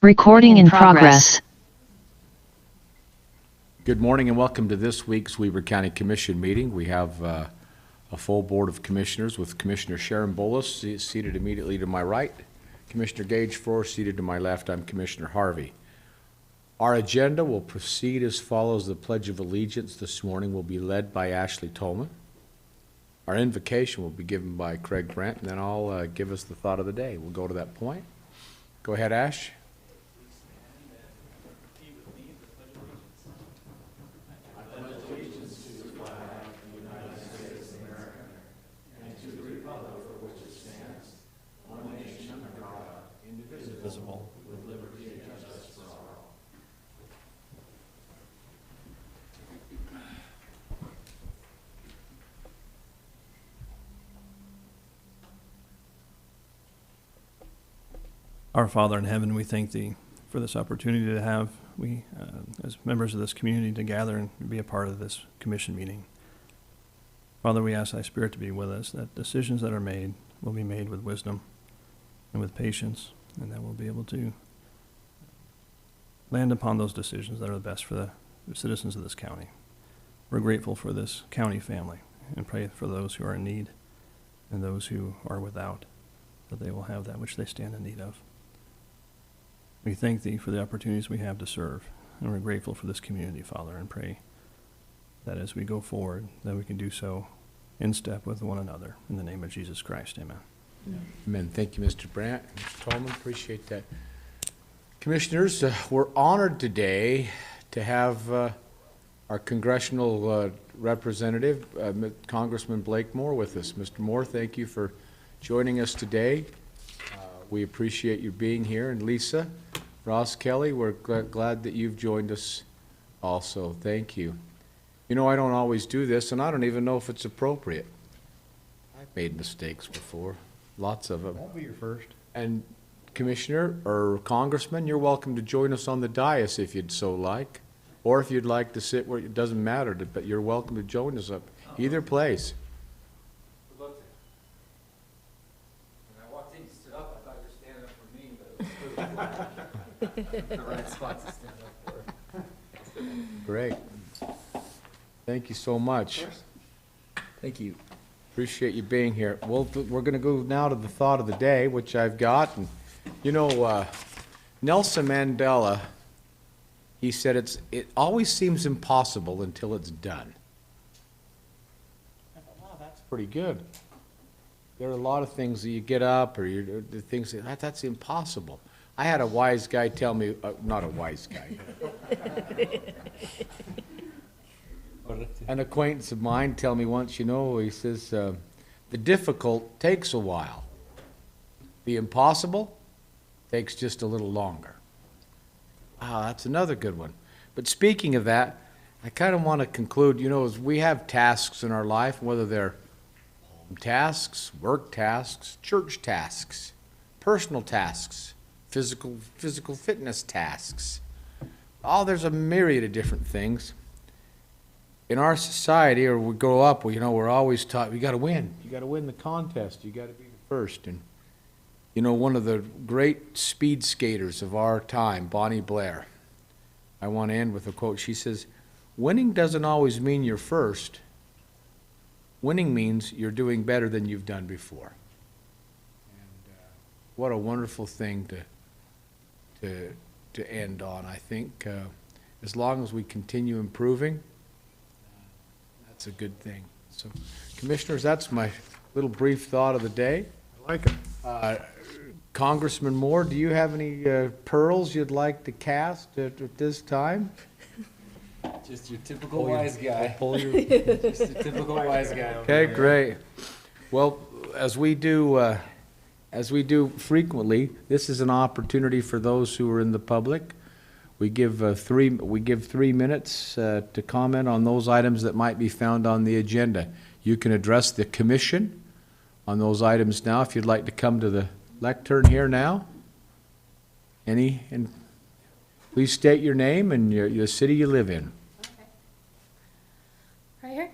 Recording in progress. Good morning and welcome to this week's Weber County Commission meeting. We have a full board of commissioners with Commissioner Sharon Bolus seated immediately to my right, Commissioner Gage Forrest seated to my left. I'm Commissioner Harvey. Our agenda will proceed as follows. The Pledge of Allegiance this morning will be led by Ashley Tolman. Our invocation will be given by Craig Brent, and then I'll give us the thought of the day. We'll go to that point. Go ahead, Ash. Our Father in heaven, we thank Thee for this opportunity to have, as members of this community, to gather and be a part of this commission meeting. Father, we ask Thy Spirit to be with us, that decisions that are made will be made with wisdom and with patience, and that we'll be able to land upon those decisions that are the best for the citizens of this county. We're grateful for this county family and pray for those who are in need and those who are without, that they will have that which they stand in need of. We thank Thee for the opportunities we have to serve, and we're grateful for this community, Father, and pray that as we go forward, that we can do so in step with one another. In the name of Jesus Christ, amen. Amen. Thank you, Mr. Brandt. Mr. Tolman, appreciate that. Commissioners, we're honored today to have our congressional representative, Congressman Blake Moore, with us. Mr. Moore, thank you for joining us today. We appreciate you being here. And Lisa, Ross Kelly, we're glad that you've joined us also. Thank you. You know, I don't always do this, and I don't even know if it's appropriate. I've made mistakes before, lots of them. Won't be your first. And Commissioner or Congressman, you're welcome to join us on the dais if you'd so like, or if you'd like to sit where it doesn't matter, but you're welcome to join us up either place. The right spot to stand up for. Great. Thank you so much. Thank you. Appreciate you being here. Well, we're going to go now to the thought of the day, which I've got. And, you know, Nelson Mandela, he said it always seems impossible until it's done. I thought, wow, that's pretty good. There are a lot of things that you get up or the things that's impossible. I had a wise guy tell me, not a wise guy, an acquaintance of mine tell me once, you know, he says, the difficult takes a while. The impossible takes just a little longer. Ah, that's another good one. But speaking of that, I kind of want to conclude, you know, as we have tasks in our life, whether they're home tasks, work tasks, church tasks, personal tasks, physical fitness tasks. Oh, there's a myriad of different things. In our society, or we grow up, you know, we're always taught, you got to win. You got to win the contest. You got to be the first. And, you know, one of the great speed skaters of our time, Bonnie Blair, I want to end with a quote. She says, winning doesn't always mean you're first. Winning means you're doing better than you've done before. And what a wonderful thing to end on, I think. As long as we continue improving, that's a good thing. So, Commissioners, that's my little brief thought of the day. I like it. Congressman Moore, do you have any pearls you'd like to cast at this time? Just your typical wise guy. Pull your... Just a typical wise guy. Okay, great. Well, as we do frequently, this is an opportunity for those who are in the public. We give 3 minutes to comment on those items that might be found on the agenda. You can address the commission on those items now if you'd like to come to the lectern here now. And please state your name and your city you live in. Okay. Right here?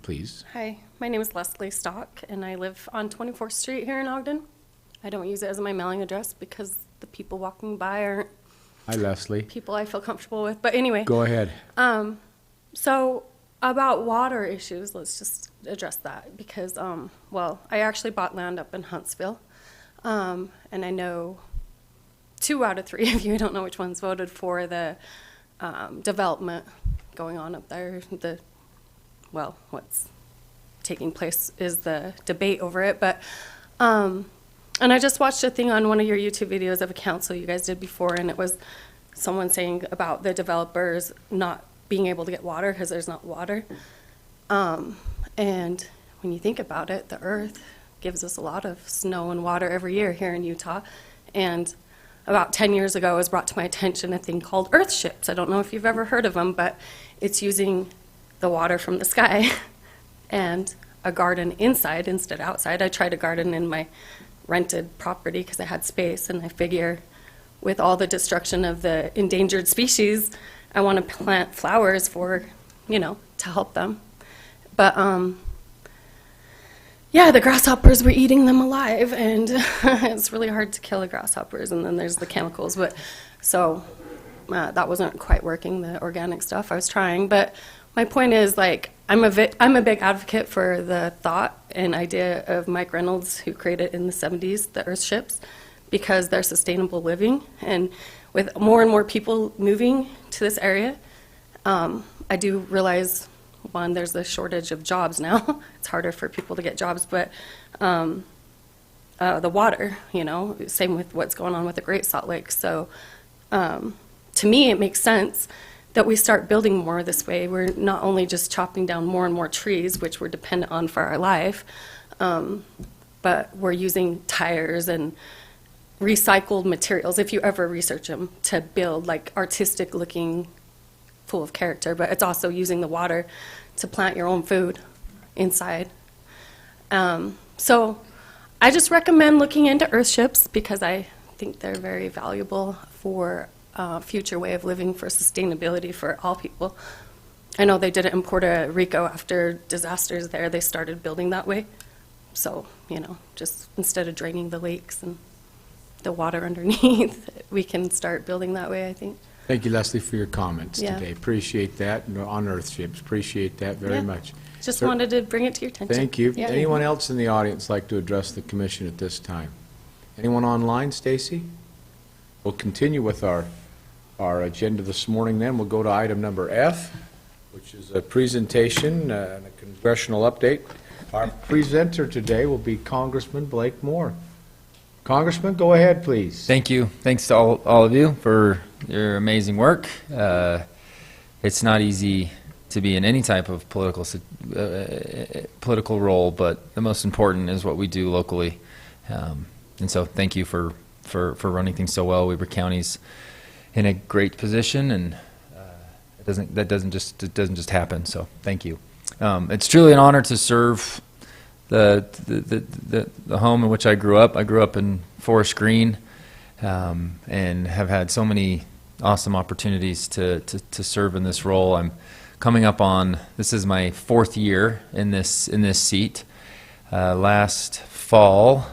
Please. Hi, my name is Leslie Stock, and I live on 24th Street here in Ogden. I don't use it as my mailing address because the people walking by aren't Hi, Leslie. people I feel comfortable with. But anyway, Go ahead. so about water issues, let's just address that because, well, I actually bought land up in Huntsville, and I know 2 out of 3 of you, I don't know which ones, voted for the development going on up there. Well, what's taking place is the debate over it, but, and I just watched a thing on one of your YouTube videos of a council you guys did before, and it was someone saying about the developers not being able to get water because there's not water. And when you think about it, the earth gives us a lot of snow and water every year here in Utah. And about 10 years ago, it was brought to my attention a thing called earth ships. I don't know if you've ever heard of them, but it's using the water from the sky and a garden inside instead of outside. I tried a garden in my rented property because I had space, and I figure with all the destruction of the endangered species, I want to plant flowers for, to help them. But yeah, the grasshoppers were eating them alive, and it's really hard to kill the grasshoppers, and then there's the chemicals. But so that wasn't quite working, the organic stuff I was trying. But my point is, like, I'm a big advocate for the thought and idea of Mike Reynolds, who created in the 70s the Earth ships, because they're sustainable living. And with more and more people moving to this area, I do realize, one, there's a shortage of jobs now. It's harder for people to get jobs, but the water, same with what's going on with the Great Salt Lake. So to me, it makes sense that we start building more this way. We're not only just chopping down more and more trees, which we're dependent on for our life, but we're using tires and recycled materials, if you ever research them, to build like artistic looking, full of character. But it's also using the water to plant your own food inside. So I just recommend looking into earth ships because I think they're very valuable for future way of living, for sustainability for all people. I know they did it in Puerto Rico after disasters there. They started building that way. So, just instead of draining the lakes and the water underneath, we can start building that way, I think. Thank you, Leslie, for your comments Yeah. today. Appreciate that, on earth ships. Appreciate that very Yeah. much. Just Sir- wanted to bring it to your attention. Thank you. Yeah. Anyone else in the audience like to address the commission at this time? Anyone online, Stacy? We'll continue with our agenda this morning then. We'll go to item number F, which is a presentation and a congressional update. Our presenter today will be Congressman Blake Moore. Congressman, go ahead, please. Thank you. Thanks to all of you for your amazing work. It's not easy to be in any type of political role, but the most important is what we do locally. And so thank you for running things so well. Weber County's in a great position, and it doesn't just happen. So thank you. It's truly an honor to serve the home in which I grew up. I grew up in Forest Green, and have had so many awesome opportunities to serve in this role. I'm coming up on, this is my 4th year in this seat. Last fall,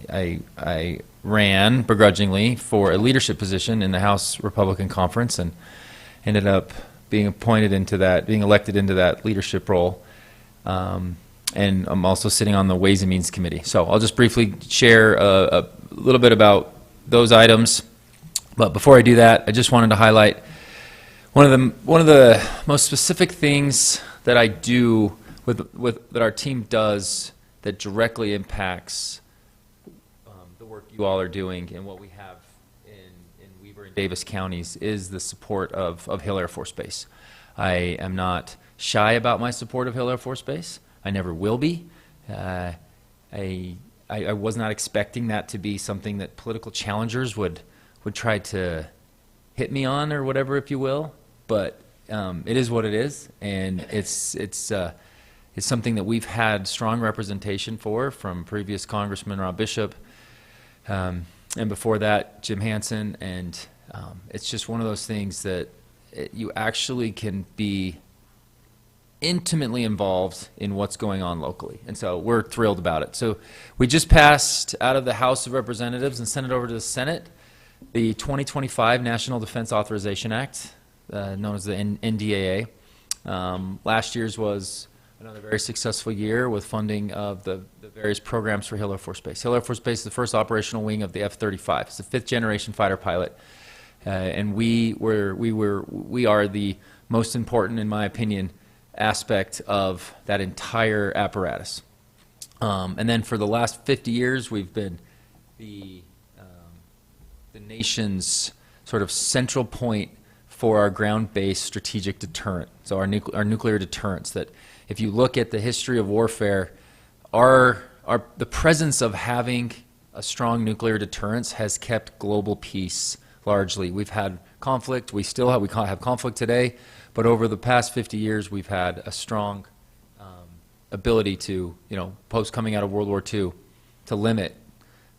I ran begrudgingly for a leadership position in the House Republican Conference and ended up being elected into that leadership role. And I'm also sitting on the Ways and Means Committee. So I'll just briefly share a little bit about those items. But before I do that, I just wanted to highlight one of the most specific things that I do that our team does that directly impacts the work you all are doing and what we have in Weber and Davis counties is the support of Hill Air Force Base. I am not shy about my support of Hill Air Force Base. I never will be. I was not expecting that to be something that political challengers would try to hit me on or whatever, if you will. But it is what it is, and it's something that we've had strong representation for from previous Congressman Rob Bishop, and before that Jim Hansen, and it's just one of those things that you actually can be intimately involved in what's going on locally. And so we're thrilled about it. So we just passed out of the House of Representatives and sent it over to the Senate, the 2025 National Defense Authorization Act, known as the NDAA. Last year's was another very successful year with funding of the various programs for Hill Air Force Base. Hill Air Force Base is the first operational wing of the F-35. It's the 5th generation fighter pilot. And we are the most important, in my opinion, aspect of that entire apparatus. And then for the last 50 years, we've been the nation's sort of central point for our ground-based strategic deterrent. So our nuclear deterrence, that if you look at the history of warfare, the presence of having a strong nuclear deterrence has kept global peace largely. We've had conflict, we have conflict today, but over the past 50 years, we've had a strong ability to, post coming out of World War II, to limit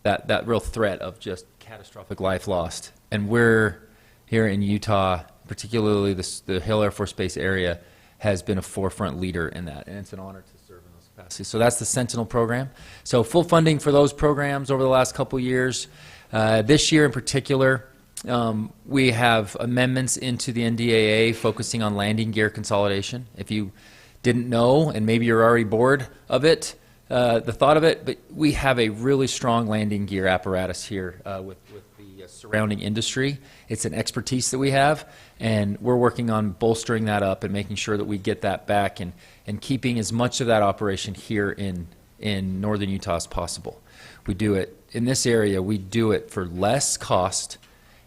that real threat of just catastrophic life lost. And we're here in Utah, particularly the Hill Air Force Base area, has been a forefront leader in that, and it's an honor to serve in those capacities. So that's the Sentinel program. So full funding for those programs over the last couple years. This year in particular, we have amendments into the NDAA focusing on landing gear consolidation. If you didn't know, and maybe you're already bored of it, the thought of it, but we have a really strong landing gear apparatus here with the surrounding industry. It's an expertise that we have, and we're working on bolstering that up and making sure that we get that back and keeping as much of that operation here in northern Utah as possible. We do it in this area, we do it for less cost,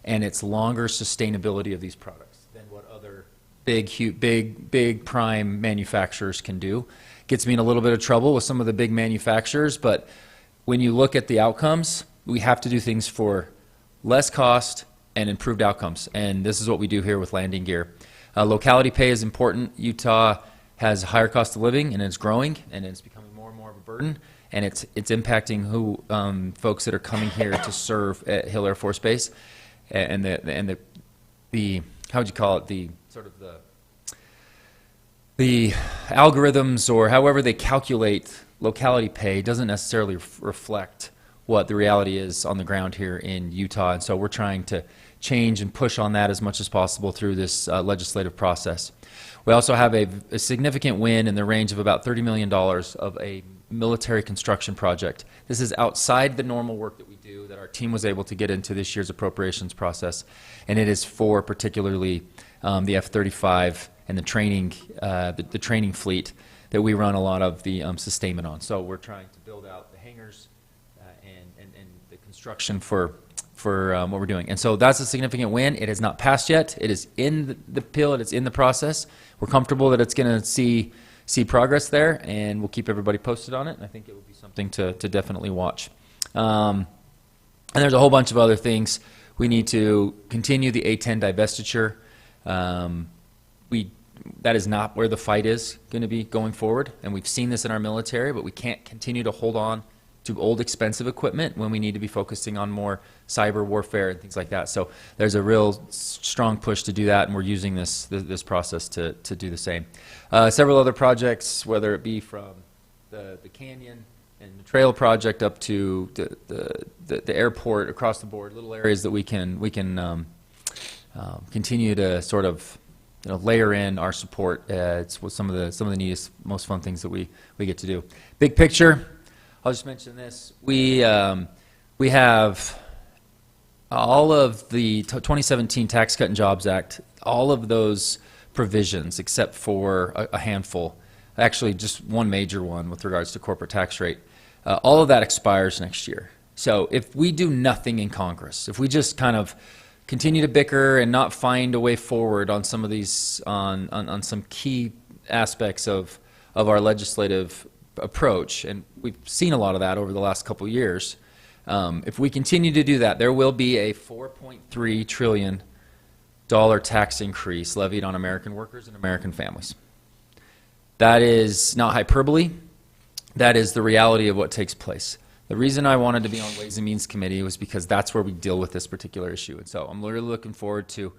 and it's longer sustainability of these products than what other big prime manufacturers can do. Gets me in a little bit of trouble with some of the big manufacturers, but when you look at the outcomes, we have to do things for less cost and improved outcomes, and this is what we do here with landing gear. Locality pay is important. Utah has a higher cost of living, and it's growing, and it's becoming more and more of a burden, and it's impacting who folks that are coming here to serve at Hill Air Force Base, and the how would you call it, the sort of the algorithms or however they calculate locality pay doesn't necessarily reflect what the reality is on the ground here in Utah, and so we're trying to change and push on that as much as possible through this legislative process. We also have a significant win in the range of about $30 million of a military construction project. This is outside the normal work that we do, that our team was able to get into this year's appropriations process, and it is for particularly the F-35 and the training fleet that we run a lot of the sustainment on. So we're trying to build out the hangars and the construction for what we're doing. And so that's a significant win. It has not passed yet. It is in the pill. It is in the process. We're comfortable that it's going to see progress there, and we'll keep everybody posted on it. And I think it will be something to definitely watch. And there's a whole bunch of other things. We need to continue the A-10 divestiture. That is not where the fight is going to be going forward, and we've seen this in our military, but we can't continue to hold on to old expensive equipment when we need to be focusing on more cyber warfare and things like that. So there's a real strong push to do that, and we're using this process to do the same. Several other projects, whether it be from the canyon and the trail project up to the airport, across the board, little areas that we can continue to sort of layer in our support. It's some of the neatest, most fun things that we get to do. Big picture, I'll just mention this. We have all of the 2017 Tax Cut and Jobs Act, all of those provisions except for a handful, actually just one major one with regards to corporate tax rate, all of that expires next year. So if we do nothing in Congress, if we just kind of continue to bicker and not find a way forward on some of these, on some key aspects of our legislative approach, and we've seen a lot of that over the last couple of years. If we continue to do that, there will be a $4.3 trillion tax increase levied on American workers and American families. That is not hyperbole. That is the reality of what takes place. The reason I wanted to be on Ways and Means Committee was because that's where we deal with this particular issue. And so I'm really looking forward to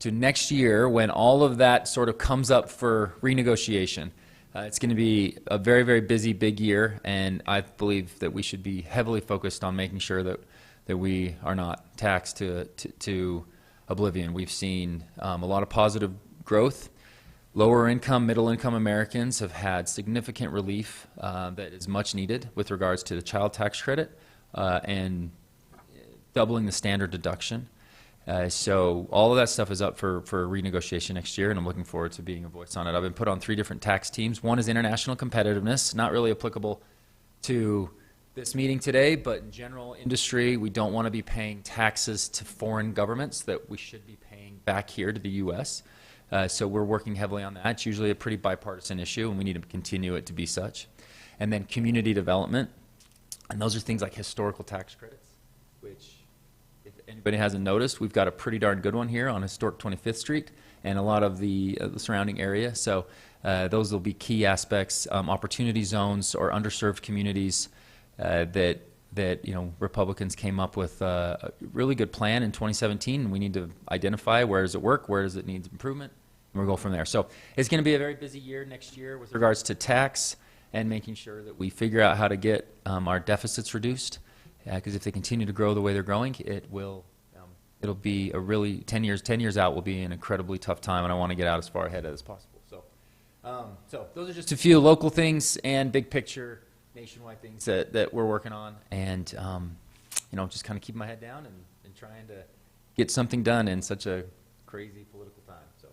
to next year when all of that sort of comes up for renegotiation. It's going to be a very, very busy, big year, and I believe that we should be heavily focused on making sure that we are not taxed to oblivion. We've seen a lot of positive growth. Lower income, middle income Americans have had significant relief that is much needed with regards to the child tax credit and doubling the standard deduction. So all of that stuff is up for renegotiation next year, and I'm looking forward to being a voice on it. I've been put on 3 different tax teams. One is international competitiveness, not really applicable to this meeting today, but in general industry, we don't want to be paying taxes to foreign governments that we should be paying back here to the U.S. So we're working heavily on that. It's usually a pretty bipartisan issue, and we need to continue it to be such. And then community development, and those are things like historical tax credits, which, if anybody hasn't noticed, we've got a pretty darn good one here on historic 25th Street and a lot of the surrounding area. So those will be key aspects, opportunity zones or underserved communities that Republicans came up with a really good plan in 2017. We need to identify where does it work, where does it need improvement, and we'll go from there. So it's going to be a very busy year next year with regards to tax and making sure that we figure out how to get our deficits reduced. Because if they continue to grow the way they're growing, it'll be a really 10 years out will be an incredibly tough time, and I want to get out as far ahead as possible. So those are just a few local things and big picture nationwide things that we're working on, and just kind of keep my head down and trying to get something done in such a crazy political time. So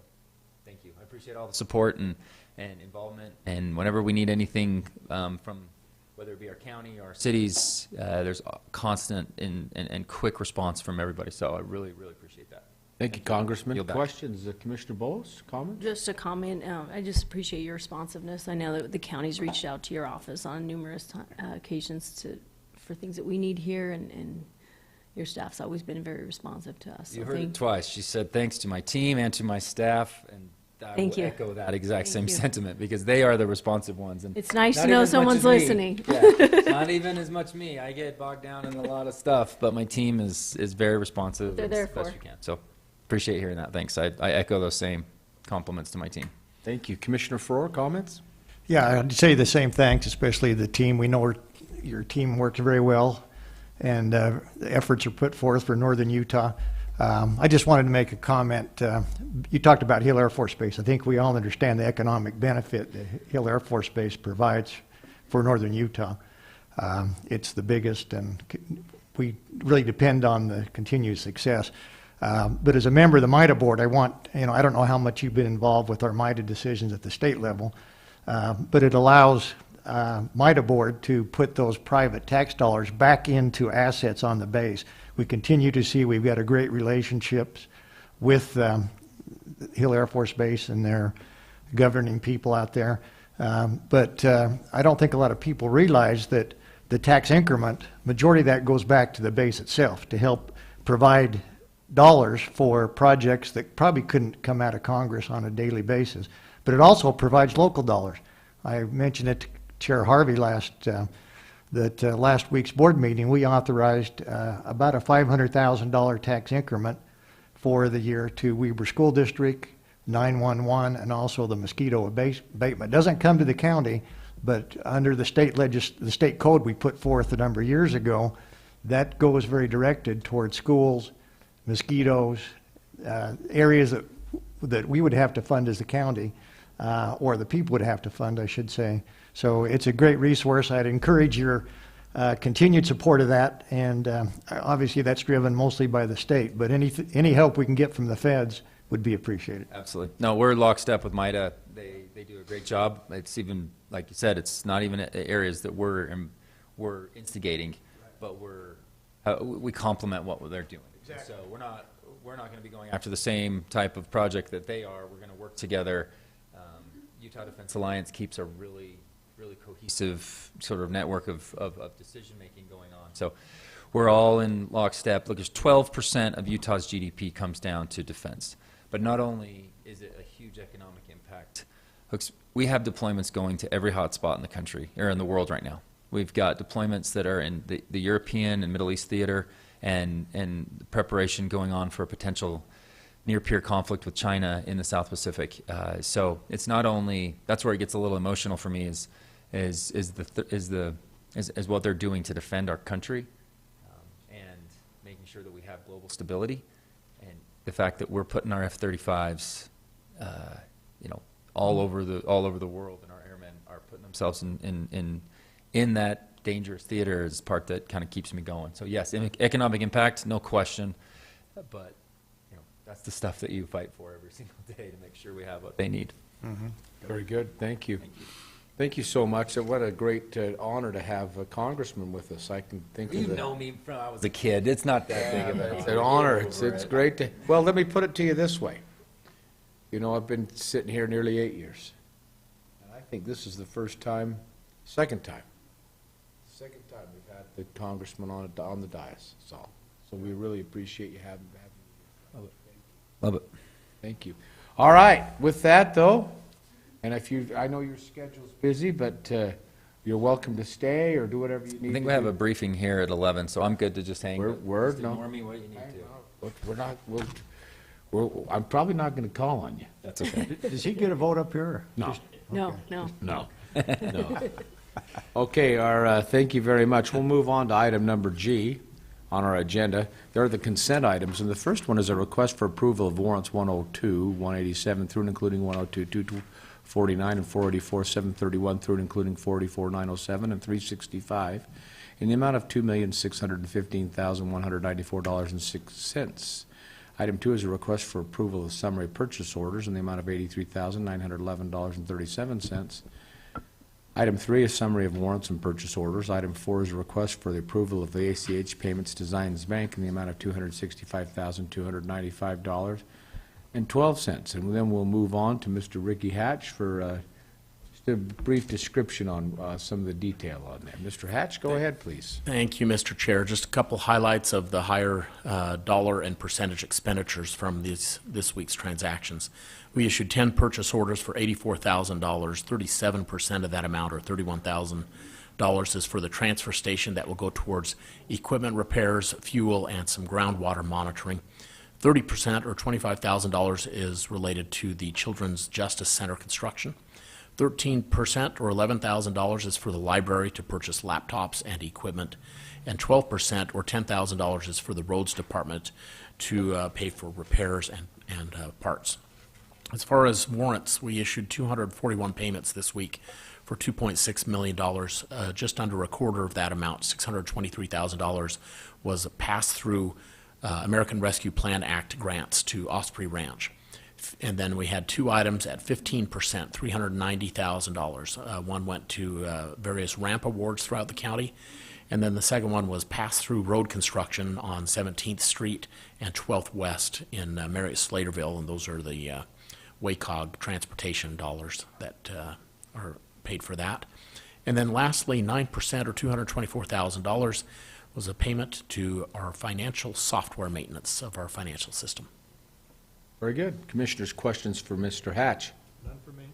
thank you. I appreciate all the support and involvement, and whenever we need anything from whether it be our county or our cities, there's a constant and quick response from everybody. So I really, really appreciate that. Thank you, Congressman. Yield back. Questions? Commissioner Bowles, comment? Just a comment. I just appreciate your responsiveness. I know that the county's reached out to your office on numerous occasions for things that we need here, and your staff's always been very responsive to us. You So heard it twice. She said thanks to my team and to my staff, and I Thank will you. echo that exact Thank same you. sentiment because they are the responsive ones. And It's nice not to even know as much someone's as me. listening. Yeah, not even as much me. I get bogged down in a lot of stuff, but my team is very responsive. They're as there best for. we can. So appreciate hearing that. Thanks. I echo those same compliments to my team. Thank you. Commissioner Farrar, comments? Yeah, I'd say the same thanks, especially the team. We know your team works very well, and the efforts are put forth for Northern Utah. I just wanted to make a comment. You talked about Hill Air Force Base. I think we all understand the economic benefit that Hill Air Force Base provides for Northern Utah. It's the biggest, and we really depend on the continued success. But as a member of the MITA board, I don't know how much you've been involved with our MITA decisions at the state level, but it allows MITA board to put those private tax dollars back into assets on the base. We continue to see we've got a great relationships with Hill Air Force Base and their governing people out there. But I don't think a lot of people realize that the tax increment, majority of that goes back to the base itself to help provide dollars for projects that probably couldn't come out of Congress on a daily basis. But it also provides local dollars. I mentioned it to Chair Harvey last week's board meeting. We authorized about a $500,000 tax increment for the year to Weber School District, 911, and also the mosquito abatement. It doesn't come to the county, but under the state code we put forth a number of years ago, that goes very directed towards schools, mosquitoes, areas that we would have to fund as the county, or the people would have to fund, I should say. So it's a great resource. I'd encourage your continued support of that, and obviously that's driven mostly by the state, but any help we can get from the feds would be appreciated. Absolutely. No, we're lockstep with MITA. They do a great job. It's even, like you said, it's not even areas that we're instigating, but we complement what they're doing. Exactly. So we're not going to be going after the same type of project that they are. We're going to work together. Utah Defense Alliance keeps a really cohesive sort of network of decision making going on. So we're all in lockstep. Look, there's 12% of Utah's GDP comes down to defense. But not only is it a huge economic impact, we have deployments going to every hot spot in the country, or in the world right now. We've got deployments that are in the European and Middle East theater, and preparation going on for a potential near peer conflict with China in the South Pacific. So it's not only, that's where it gets a little emotional for me, is what they're doing to defend our country, and making sure that we have global stability, and the fact that we're putting our F-35s, all over the world, and our airmen are putting themselves in that dangerous theater is the part that kind of keeps me going. So yes, economic impact, no question, but that's the stuff that you fight for every single day to make sure we have what they need. Very good, thank you. Thank you so much. What a great honor to have a congressman with us. I can think You of know me from I was a kid. It's not that big of It's an honor. It's great to, well, let me put it to you this way. I've been sitting here nearly 8 years. And I think this is the second time we've had the congressman on the dais, so we really appreciate you having me. Love it. Thank you. All right, with that, though, and I know your schedule's busy, but you're welcome to stay or do whatever you need to do. I think we have a briefing here at 11, so I'm good to just hang. Word, Just no. ignore me what you need to. We're not, I'm probably not going to call on you. That's okay. Does he get a vote up here? No. No. No. No. Okay, thank you very much. We'll move on to item number G on our agenda. There are the consent items, and the first one is a request for approval of warrants 102, 187 through and including 102, 249 and 484, 731 through and including 484, 907 and 365 in the amount of $2,615,194.06. Item 2 is a request for approval of summary purchase orders in the amount of $83,911.37. Item 3 is summary of warrants and purchase orders. Item 4 is a request for the approval of the ACH Payments Designs Bank in the amount of $265,295.12. And then we'll move on to Mr. Ricky Hatch for just a brief description on some of the detail on that. Mr. Hatch, go ahead, please. Thank you, Mr. Chair. Just a couple highlights of the higher dollar and percentage expenditures from this week's transactions. We issued 10 purchase orders for $84,000. 37% of that amount, or $31,000, is for the transfer station that will go towards equipment repairs, fuel, and some groundwater monitoring. 30%, or $25,000, is related to the Children's Justice Center construction. 13%, or $11,000, is for the library to purchase laptops and equipment, and 12%, or $10,000, is for the roads department to pay for repairs and parts. As far as warrants, we issued 241 payments this week for $2.6 million. Just under a quarter of that amount, $623,000, was a pass-through American Rescue Plan Act grants to Osprey Ranch. And then we had 2 items at 15%, $390,000. One went to various ramp awards throughout the county, and then the second one was pass-through road construction on 17th Street and 12th West in Marriott-Slaterville, and those are the WACOG transportation dollars that are paid for that. And then lastly, 9%, or $224,000, was a payment to our financial software maintenance of our financial system. Very good. Commissioners, questions for Mr. Hatch?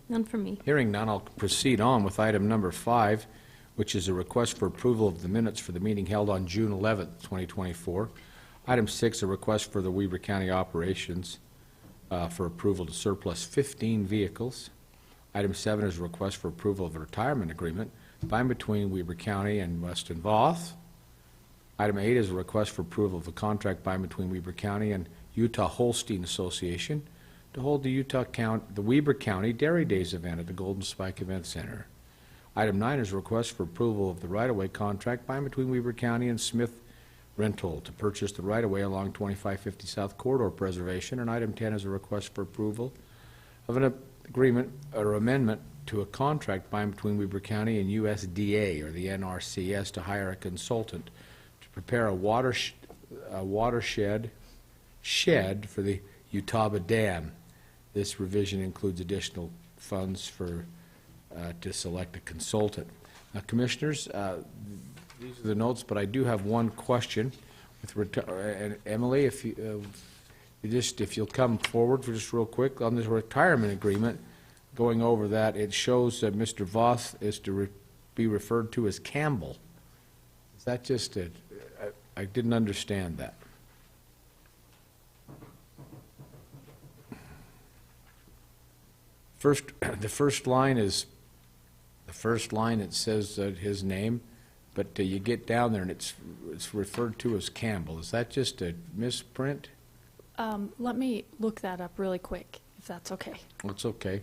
None for me. Hearing none, I'll proceed on with item number 5, which is a request for approval of the minutes for the meeting held on June 11th, 2024. Item 6, a request for the Weber County operations for approval to surplus 15 vehicles. Item 7 is a request for approval of a retirement agreement by and between Weber County and Weston Voth. Item 8 is a request for approval of a contract by and between Weber County and Utah Holstein Association to hold the Weber County Dairy Days event at the Golden Spike Event Center. Item 9 is a request for approval of the right-of-way contract by and between Weber County and Smith Rental to purchase the right-of-way along 2550 South Corridor Preservation. And item 10 is a request for approval of an agreement or amendment to a contract by and between Weber County and USDA, or the NRCS, to hire a consultant to prepare a watershed shed for the Utah Dam. This revision includes additional funds to select a consultant. Now, Commissioners, these are the notes, but I do have one question. And Emily, if you'll come forward for just real quick on this retirement agreement, going over that, it shows that Mr. Voth is to be referred to as Campbell. Is that just I didn't understand that. First, the first line is, it says his name, but you get down there and it's referred to as Campbell. Is that just a misprint? Let me look that up really quick, if that's okay. It's okay.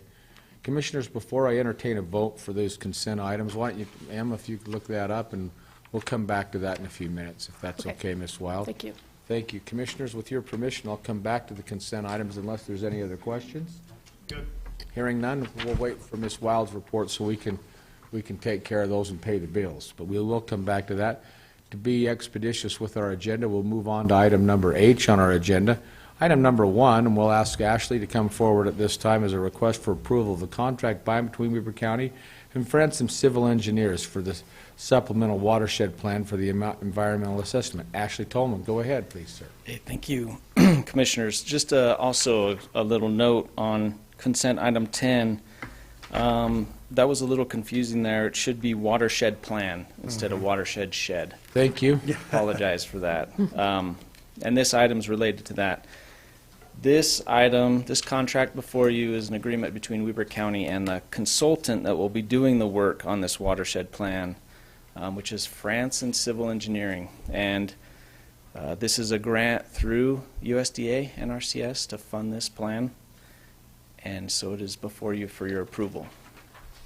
Commissioners, before I entertain a vote for those consent items, why don't you, Emma, if you could look that up, and we'll come back to that in a few minutes, if that's Okay. okay, Ms. Wild. Thank you. Thank you. Commissioners, with your permission, I'll come back to the consent items unless there's any other questions. Good. Hearing none, we'll wait for Ms. Wild's report so we can take care of those and pay the bills. But we will come back to that. To be expeditious with our agenda, we'll move on to item number H on our agenda. Item number 1, and we'll ask Ashley to come forward at this time, is a request for approval of the contract by and between Weber County and Franson Civil Engineers for the supplemental watershed plan for the environmental assessment. Ashley Tolman, go ahead, please, sir. Okay, thank you, Commissioners. Just also a little note on consent item 10. That was a little confusing there. It should be watershed plan instead of watershed shed. Thank you. Apologize for that. And this item's related to that. This item, this contract before you is an agreement between Weber County and the consultant that will be doing the work on this watershed plan, which is Franson Civil Engineering. And this is a grant through USDA NRCS to fund this plan. And so it is before you for your approval.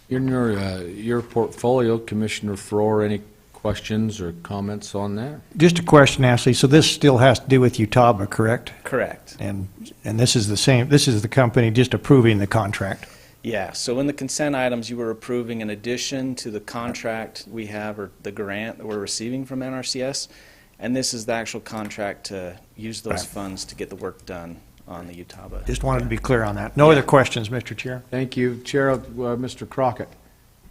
In your portfolio, Commissioner Frohr, any questions or comments on that? Just a question, Ashley. So this still has to do with Utah, correct? Correct. And this is the same, this is the company just approving the contract? Yeah, so in the consent items, you were approving in addition to the contract we have, or the grant that we're receiving from NRCS, and this is the actual contract to use those Right. funds to get the work done on the Utah. Just wanted to be clear on that. No other questions, Mr. Chair? Thank you. Chair, Mr. Crockett,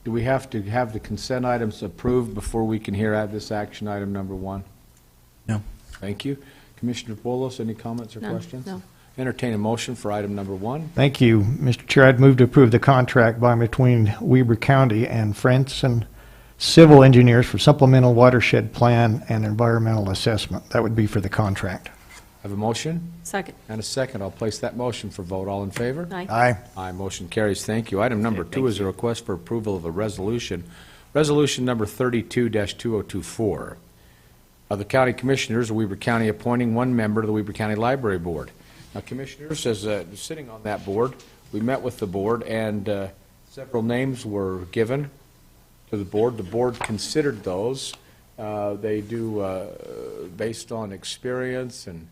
do we have to have the consent items approved before we can hear this action item number 1? No. Thank you. Commissioner Bolos, any comments or No, questions? no. Entertain a motion for item number 1. Thank you, Mr. Chair. I'd move to approve the contract by and between Weber County and Franson Civil Engineers for supplemental watershed plan and environmental assessment. That would be for the contract. Have a motion Second. and a second. I'll place that motion for vote. All in favor? Aye. Aye. Aye, motion carries. Thank you. Item number 2 is a request for approval of a resolution, resolution number 32-2024 of the County Commissioners of Weber County appointing one member to the Weber County Library Board. Now, Commissioners, as sitting on that board, we met with the board and several names were given to the board. The board considered those. They do, based on experience and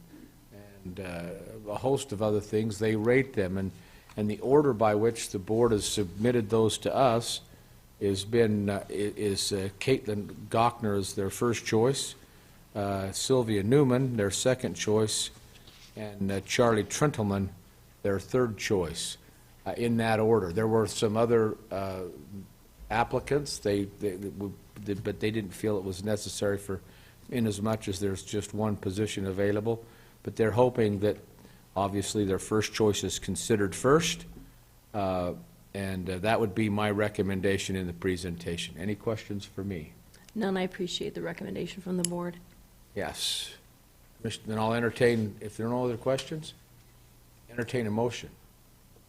a host of other things, they rate them, and the order by which the board has submitted those to us is Caitlin Gochner is their first choice, Sylvia Newman their second choice, and Charlie Trentleman their third choice, in that order. There were some other applicants, but they didn't feel it was necessary for, inasmuch as there's just one position available. But they're hoping that, obviously, their first choice is considered first, and that would be my recommendation in the presentation. Any questions for me? None. I appreciate the recommendation from the board. Yes. Then I'll entertain, if there are no other questions, entertain a motion.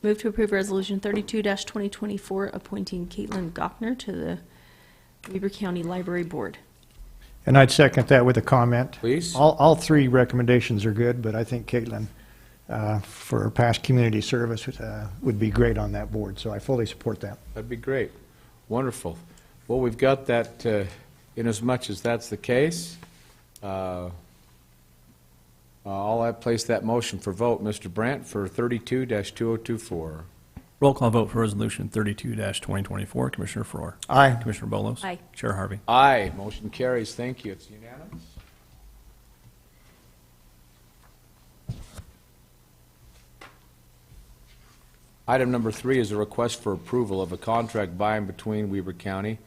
Move to approve Resolution 32-2024, appointing Caitlin Gochner to the Weber County Library Board. And I'd second that with a comment. Please. All three recommendations are good, but I think Caitlin, for her past community service, would be great on that board, so I fully support that. That'd be great. Wonderful. Well, we've got that, inasmuch as that's the case, I'll place that motion for vote. Mr. Brandt for 32-2024. Roll call vote for Resolution 32-2024. Commissioner Frohr. Aye. Commissioner Bolos. Aye. Chair Harvey. Aye. Motion carries. Thank you. It's unanimous. Item number 3 is a request for approval of a contract by and between Weber County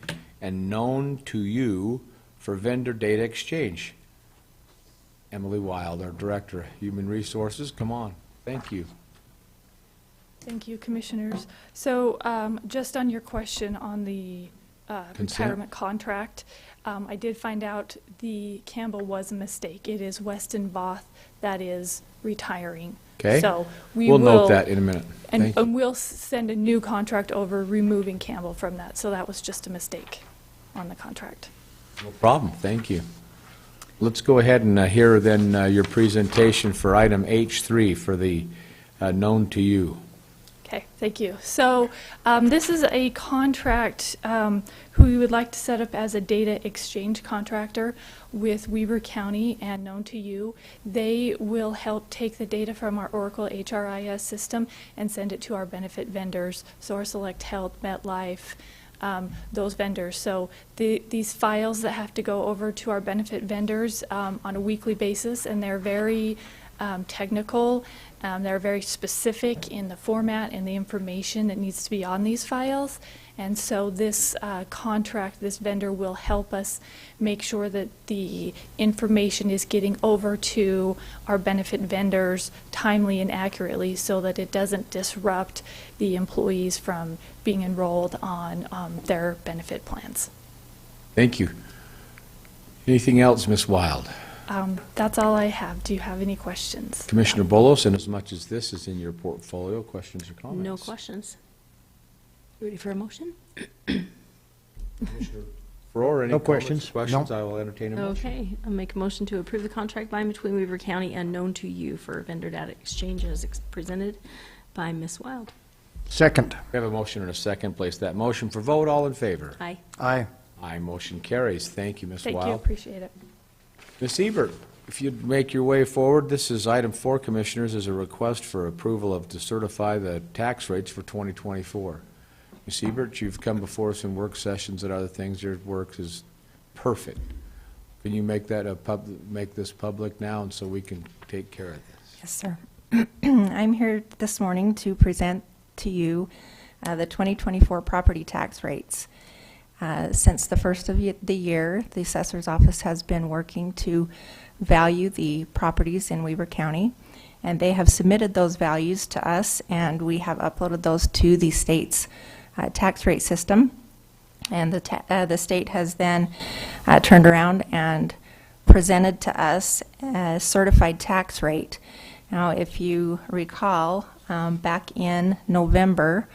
and Known to You for vendor data exchange. Emily Wild, our Director of Human Resources, come on. Thank you. Thank you, Commissioners. So just on your question on the Consent? retirement contract. I did find out the Campbell was a mistake. It is Weston Voth that is retiring. Okay. So We'll note that in a minute. And, Thank you. and we'll send a new contract over, removing Campbell from that. So that was just a mistake on the contract. No problem, thank you. Let's go ahead and hear then your presentation for item H3 for the known to you. Okay, thank you. So this is a contract who we would like to set up as a data exchange contractor with Weber County and Known to You. They will help take the data from our Oracle HRIS system and send it to our benefit vendors, Source Select Health, MetLife, those vendors. So these files that have to go over to our benefit vendors on a weekly basis, and they're very technical. They're very specific in the format and the information that needs to be on these files. And so this contract, this vendor will help us make sure that the information is getting over to our benefit vendors timely and accurately so that it doesn't disrupt the employees from being enrolled on their benefit plans. Thank you. Anything else, Ms. Wild? That's all I have. Do you have any questions? Commissioner Bolos, and as much as this is in your portfolio, questions or comments? No questions. You ready for a motion? Farrar, any No comments, questions. questions? No. I will entertain a motion. Okay, I'll make a motion to approve the contract by and between Weaver County and Known to You for vendor data exchange as presented by Ms. Wild. Second. We have a motion and a second. Place that motion for vote. All in favor? Aye. Aye. Aye, motion carries. Thank you, Ms. Thank you, Wild. appreciate it. Ms. Ebert, if you'd make your way forward, this is item 4, Commissioners, is a request for approval to certify the tax rates for 2024. Ms. Ebert, you've come before us in work sessions and other things. Your work is perfect. Can you make that make this public now, and so we can take care of this? Yes, sir. I'm here this morning to present to you the 2024 property tax rates. Since the first of the year, the assessor's office has been working to value the properties in Weber County, and they have submitted those values to us, and we have uploaded those to the state's tax rate system. And the state has then turned around and presented to us a certified tax rate. Now, if you recall, back in November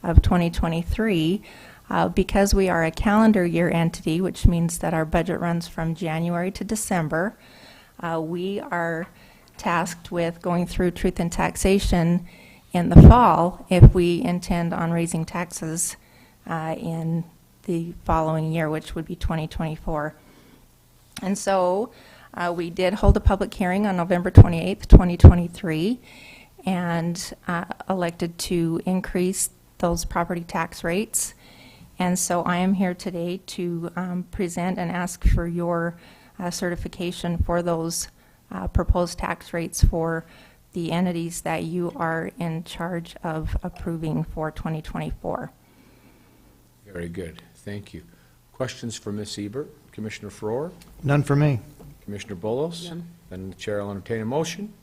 of 2023, because we are a calendar year entity, which means that our budget runs from January to December, we are tasked with going through truth and taxation in the fall if we intend on raising taxes in the following year, which would be 2024. And so we did hold a public hearing on November 28th, 2023, and elected to increase those property tax rates. And so I am here today to present and ask for your certification for those proposed tax rates for the entities that you are in charge of approving for 2024. Very good. Thank you. Questions for Ms. Ebert? Commissioner Farrar? None for me. Commissioner Bolos? None. Then the chair will entertain a motion.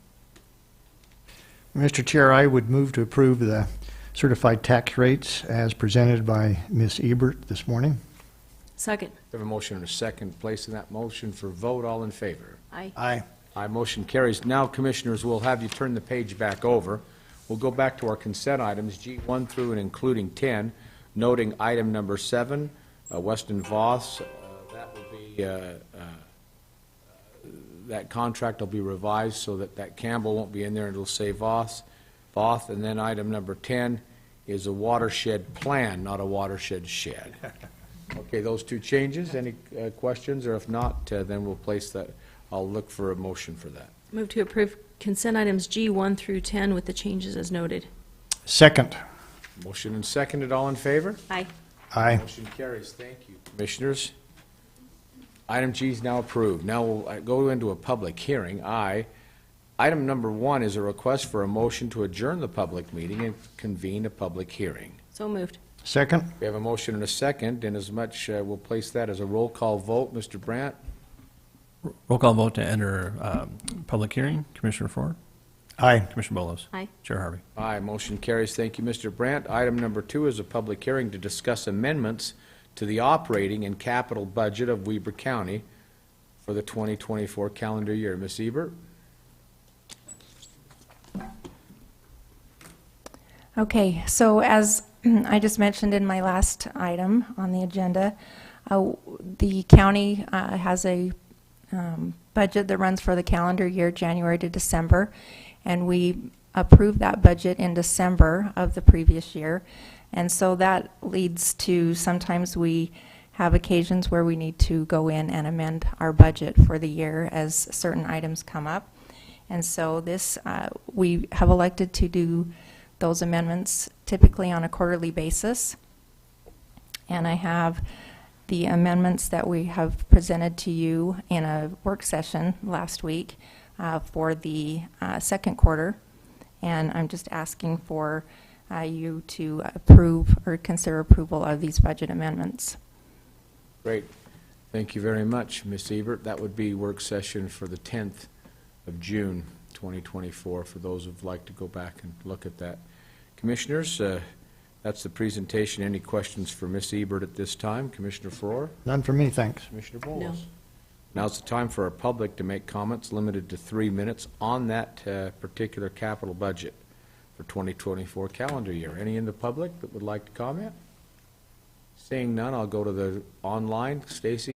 Mr. Chair, I would move to approve the certified tax rates as presented by Ms. Ebert this morning. Second. We have a motion and a second. Placing that motion for vote. All in favor? Aye. Aye. Aye, motion carries. Now, Commissioners, we'll have you turn the page back over. We'll go back to our consent items, G1 through and including 10, noting item number 7, Weston Voss. That will be, that contract will be revised so that Campbell won't be in there, and it'll say Voss. And then item number 10 is a watershed plan, not a watershed shed. Okay, those two changes. Any questions? Or if not, then we'll place that. I'll look for a motion for that. Move to approve consent items G1 through 10 with the changes as noted. Second. Motion and seconded. All in favor? Aye. Aye. Motion carries. Thank you, Commissioners. Item G is now approved. Now we'll go into a public hearing. Item number 1 is a request for a motion to adjourn the public meeting and convene a public hearing. So moved. Second. We have a motion and a second, and as much, we'll place that as a roll call vote. Mr. Brandt? Roll call vote to enter public hearing. Commissioner Farrar? Aye. Commissioner Bolos? Aye. Chair Harvey? Aye, motion carries. Thank you, Mr. Brandt. Item number 2 is a public hearing to discuss amendments to the operating and capital budget of Weber County for the 2024 calendar year. Ms. Ebert? Okay, so as I just mentioned in my last item on the agenda, the county has a budget that runs for the calendar year, January to December, and we approved that budget in December of the previous year. And so that leads to sometimes we have occasions where we need to go in and amend our budget for the year as certain items come up. And so this, we have elected to do those amendments typically on a quarterly basis. And I have the amendments that we have presented to you in a work session last week for the second quarter. And I'm just asking for you to approve or consider approval of these budget amendments. Great. Thank you very much, Ms. Ebert. That would be work session for the 10th of June, 2024, for those who'd like to go back and look at that. Commissioners, that's the presentation. Any questions for Ms. Ebert at this time? Commissioner Farrar? None for me, thanks. Commissioner Bowles? No. Now's the time for our public to make comments limited to 3 minutes on that particular capital budget for 2024 calendar year. Any in the public that would like to comment? Seeing none, I'll go to the online. Stacy?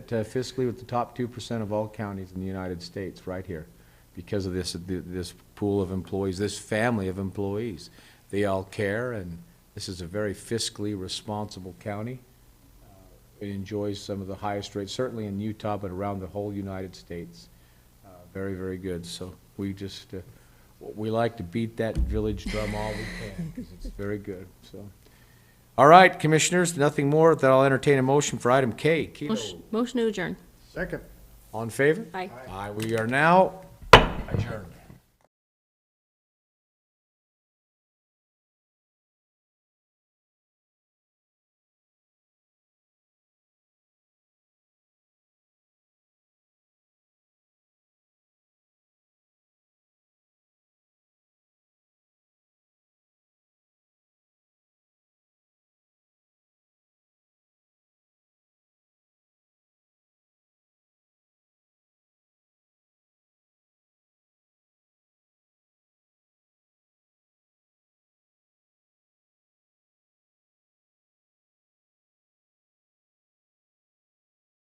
Fiscally with the top 2% of all counties in the United States right here because of this pool of employees, this family of employees. They all care, and this is a very fiscally responsible county. It enjoys some of the highest rates, certainly in Utah, but around the whole United States. Very, very good. So we just, we like to beat that village drum all we can because it's very good. So. All right, Commissioners, nothing more. Then I'll entertain a motion for item K. Motion to adjourn. Second. All in favor? Aye. Aye. We are now